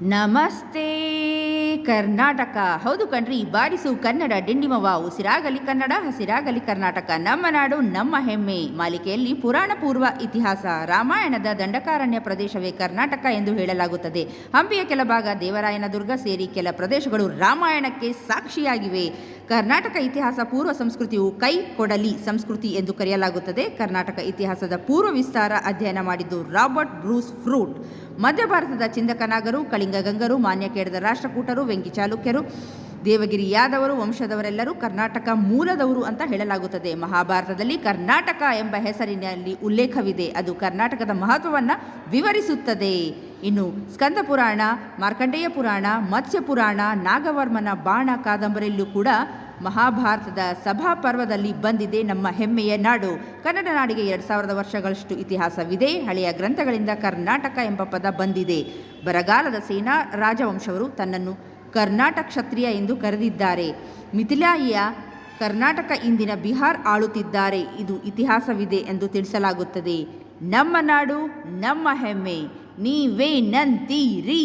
ನಮಸ್ತೆ ಕರ್ನಾಟಕ. ಹೌದು ಕಣ್ರಿ, ಬಾರಿಸು ಕನ್ನಡ ಡಿಂಡಿಮವ, ಉಸಿರಾಗಲಿ ಕನ್ನಡ, ಹಸಿರಾಗಲಿ ಕರ್ನಾಟಕ, ನಮ್ಮ ನಾಡು ನಮ್ಮ ಹೆಮ್ಮೆ. ಮಾಲಿಕೆಯಲ್ಲಿ ಪುರಾಣ ಪೂರ್ವ ಇತಿಹಾಸ, ರಾಮಾಯಣದ ದಂಡಕಾರಣ್ಯ ಪ್ರದೇಶವೇ ಕರ್ನಾಟಕ ಎಂದು ಹೇಳಲಾಗುತ್ತದೆ. ಹಂಪಿಯ ಕೆಲ ಭಾಗ ದೇವರಾಯನ ದುರ್ಗ ಸೇರಿ ಕೆಲ ಪ್ರದೇಶಗಳು ರಾಮಾಯಣಕ್ಕೆ ಸಾಕ್ಷಿಯಾಗಿವೆ. ಕರ್ನಾಟಕ ಇತಿಹಾಸ ಪೂರ್ವ ಸಂಸ್ಕೃತಿಯು ಕೈ ಕೊಡಲಿ ಸಂಸ್ಕೃತಿ ಎಂದು ಕರೆಯಲಾಗುತ್ತದೆ. ಕರ್ನಾಟಕ ಇತಿಹಾಸದ ಪೂರ್ವ ವಿಸ್ತಾರ ಅಧ್ಯಯನ ಮಾಡಿದ್ದು ರಾಬರ್ಟ್ ಬ್ರೂಸ್ ಫ್ರೂಟ್. ಮಧ್ಯ ಭಾರತದ ಚಿಂತಕನಾಗರು, ಕಳಿಂಗ ಗಂಗರು, ಮಾನ್ಯಕೇಡದ ರಾಷ್ಟ್ರಕೂಟರು, ವೆಂಗಿ ಚಾಲುಕ್ಯರು, ದೇವಗಿರಿ ಯಾದವರು ವಂಶದವರೆಲ್ಲರೂ ಕರ್ನಾಟಕ ಮೂಲದವರು ಅಂತ ಹೇಳಲಾಗುತ್ತದೆ. ಮಹಾಭಾರತದಲ್ಲಿ ಕರ್ನಾಟಕ ಎಂಬ ಹೆಸರಿನಲ್ಲಿ ಉಲ್ಲೇಖವಿದೆ. ಅದು ಕರ್ನಾಟಕದ ಮಹತ್ವವನ್ನು ವಿವರಿಸುತ್ತದೆ. ಇನ್ನು ಸ್ಕಂದ ಪುರಾಣ, ಮಾರ್ಕಂಡೇಯ ಪುರಾಣ, ಮತ್ಸ್ಯ ಪುರಾಣ, ನಾಗವರ್ಮನ ಬಾಣ ಕಾದಂಬರಿಯಲ್ಲೂ ಕೂಡ ಮಹಾಭಾರತದ ಸಭಾ ಪರ್ವದಲ್ಲಿ ಬಂದಿದೆ ನಮ್ಮ ಹೆಮ್ಮೆಯ ನಾಡು. ಕನ್ನಡ ನಾಡಿಗೆ 2000 ವರ್ಷಗಳಷ್ಟು ಇತಿಹಾಸವಿದೆ. ಹಳೆಯ ಗ್ರಂಥಗಳಿಂದ ಕರ್ನಾಟಕ ಎಂಬ ಪದ ಬಂದಿದೆ. ಬರಗಾಲದ ಸೇನಾ ರಾಜವಂಶವರು ತನ್ನನ್ನು ಕರ್ನಾಟಕ ಕ್ಷತ್ರಿಯ ಎಂದು ಕರೆದಿದ್ದಾರೆ. ಮಿಥಿಲಾಯಿಯ ಕರ್ನಾಟಕ ಇಂದಿನ ಬಿಹಾರ್ ಆಳುತ್ತಿದ್ದಾರೆ. ಇದು ಇತಿಹಾಸವಿದೆ ಎಂದು ತಿಳಿಸಲಾಗುತ್ತದೆ. ನಮ್ಮ ನಾಡು ನಮ್ಮ ಹೆಮ್ಮೆ, ನೀವೇನಂತೀರಿ?